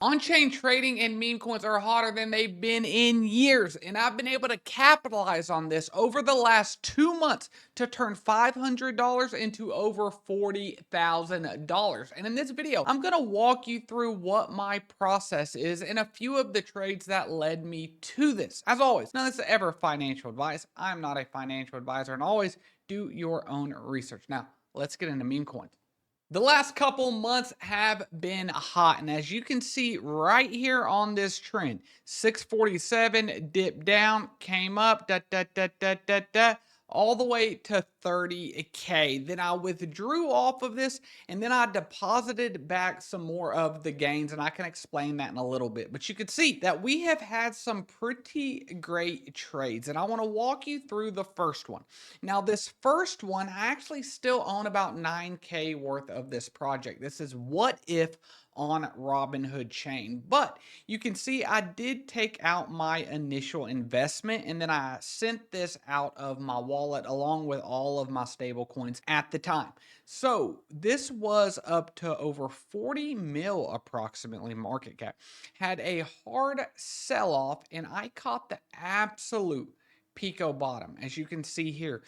On-chain trading and meme coins are hotter than they've been in years, and I've been able to capitalize on this over the last 2 months to turn $500 into over $40,000. And in this video, I'm going to walk you through what my process is and a few of the trades that led me to this. As always, none of this is ever financial advice. I'm not a financial advisor, and always do your own research. Now, let's get into meme coins. The last couple months have been hot, and as you can see right here on this trend, 647 dipped down, came up, all the way to 30K. Then I withdrew off of this, and then I deposited back some more of the gains, and I can explain that in a little bit. But you can see that we have had some pretty great trades, and I want to walk you through the first one. Now, this first one, I actually still own about 9K worth of this project. This is What If on Robinhood Chain. But you can see I did take out my initial investment, and then I sent this out of my wallet along with all of my stable coins at the time. So this was up to over 40 mil approximately market cap. Had a hard sell off, and I caught the absolute Pico bottom. As you can see here,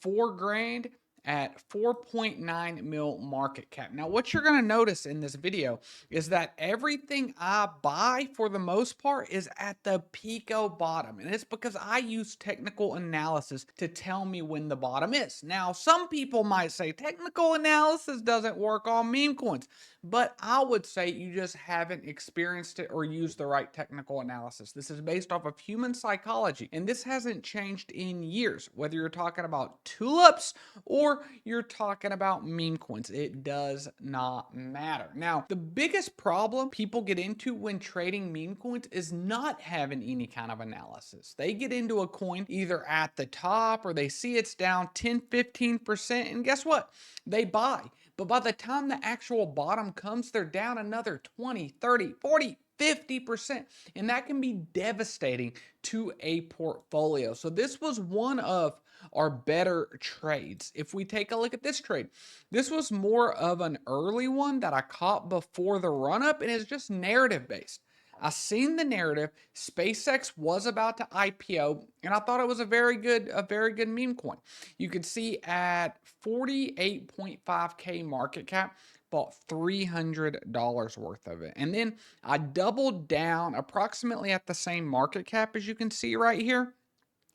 4 grand at 4.9 mil market cap. Now, what you're going to notice in this video is that everything I buy for the most part is at the Pico bottom. And it's because I use technical analysis to tell me when the bottom is. Now, some people might say technical analysis doesn't work on meme coins, but I would say you just haven't experienced it or used the right technical analysis. This is based off of human psychology, and this hasn't changed in years. Whether you're talking about tulips or you're talking about meme coins, it does not matter. Now, the biggest problem people get into when trading meme coins is not having any kind of analysis. They get into a coin either at the top or they see it's down 10, 15%, and guess what? They buy. But by the time the actual bottom comes, they're down another 20, 30, 40, 50%. And that can be devastating to a portfolio. So this was one of our better trades. If we take a look at this trade, this was more of an early one that I caught before the run up, and it's just narrative based. I seen the narrative. SpaceX was about to IPO, and I thought it was a very good meme coin. You could see at 48.5K market cap, bought $300 worth of it. And then I doubled down approximately at the same market cap as you can see right here.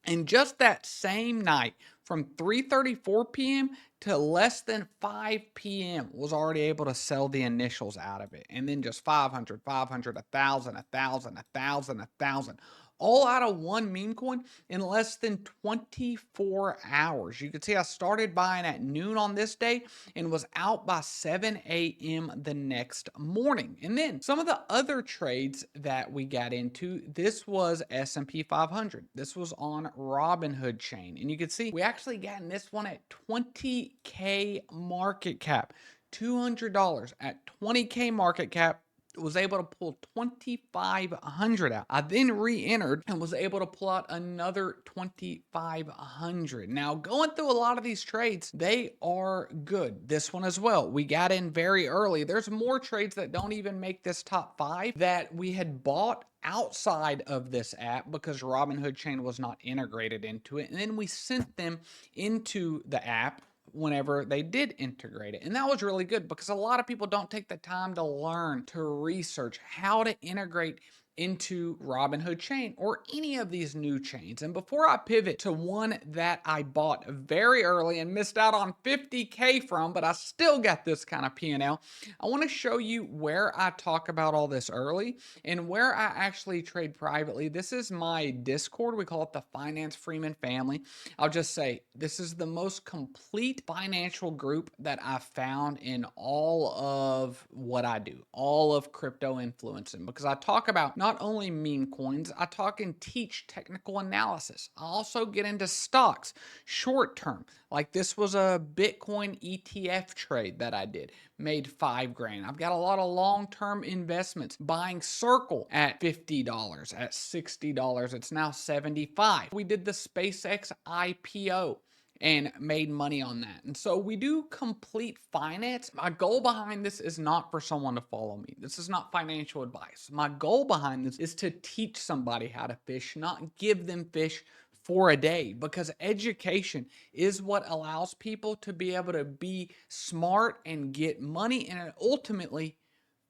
And just that same night, from 3:34 p.m. to less than 5 p.m. was already able to sell the initials out of it. And then just 500, 500, 1,000, 1,000, 1,000, 1,000. All out of one meme coin in less than 24 hours. You can see I started buying at noon on this day and was out by 7 a.m. the next morning. And then some of the other trades that we got into, this was S&P 500. This was on Robinhood Chain. And you can see we actually got in this one at 20K market cap. $200 at 20K market cap. Was able to pull 2,500 out. I then re-entered and was able to pull out another 2,500. Now, going through a lot of these trades, they are good. This one as well. We got in very early. There's more trades that don't even make this top 5 that we had bought outside of this app because Robinhood Chain was not integrated into it. And then we sent them into the app whenever they did integrate it. And that was really good because a lot of people don't take the time to learn, to research how to integrate into Robinhood Chain or any of these new chains. And before I pivot to one that I bought very early and missed out on 50K from, but I still got this kind of P&L, I want to show you where I talk about all this early and where I actually trade privately. This is my Discord. We call it the Finance Freeman family. I'll just say this is the most complete financial group that I've found in all of what I do, all of crypto influencing, because I talk about not only meme coins, I talk and teach technical analysis. I also get into stocks, short term. Like this was a Bitcoin ETF trade that I did, made 5 grand. I've got a lot of long-term investments, buying Circle at $50, at $60. It's now $75. We did the SpaceX IPO. and made money on that. And so we do complete finance. My goal behind this is not for someone to follow me. This is not financial advice. My goal behind this is to teach somebody how to fish, not give them fish for a day, because education is what allows people to be able to be smart and get money and ultimately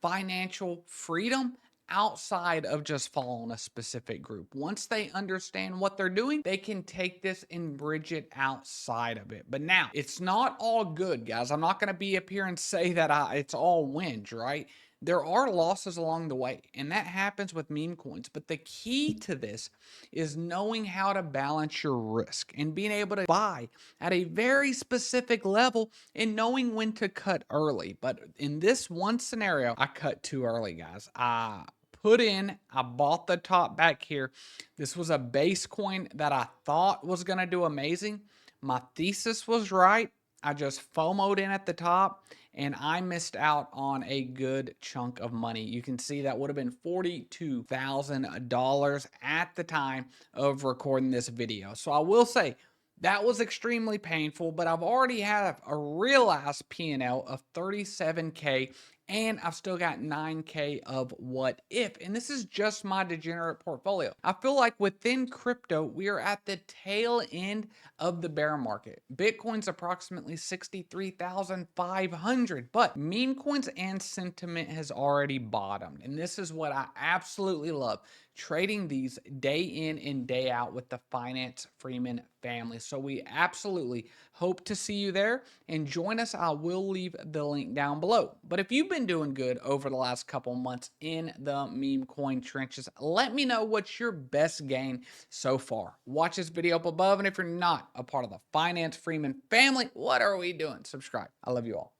financial freedom outside of just following a specific group. Once they understand what they're doing, they can take this and bridge it outside of it. But now, it's not all good, guys. I'm not going to be up here and say that it's all wins, right? There are losses along the way, and that happens with meme coins. But the key to this is knowing how to balance your risk and being able to buy at a very specific level and knowing when to cut early. But in this one scenario, I cut too early, guys. I bought the top back here. This was a base coin that I thought was going to do amazing. My thesis was right. I just FOMO'd in at the top and I missed out on a good chunk of money. You can see that would have been $42,000 at the time of recording this video. So I will say that was extremely painful, but I've already had a realized P&L of 37K and I've still got 9K of what if. And this is just my degenerate portfolio. I feel like within crypto, we are at the tail end of the bear market. Bitcoin's approximately 63,500, but meme coins and sentiment has already bottomed. And this is what I absolutely love, trading these day in and day out with the Finance Freeman family. So we absolutely hope to see you there and join us. I will leave the link down below. But if you've been doing good over the last couple months in the meme coin trenches, let me know what's your best gain so far. Watch this video up above, and if you're not a part of the Finance Freeman family, what are we doing? Subscribe. I love you all.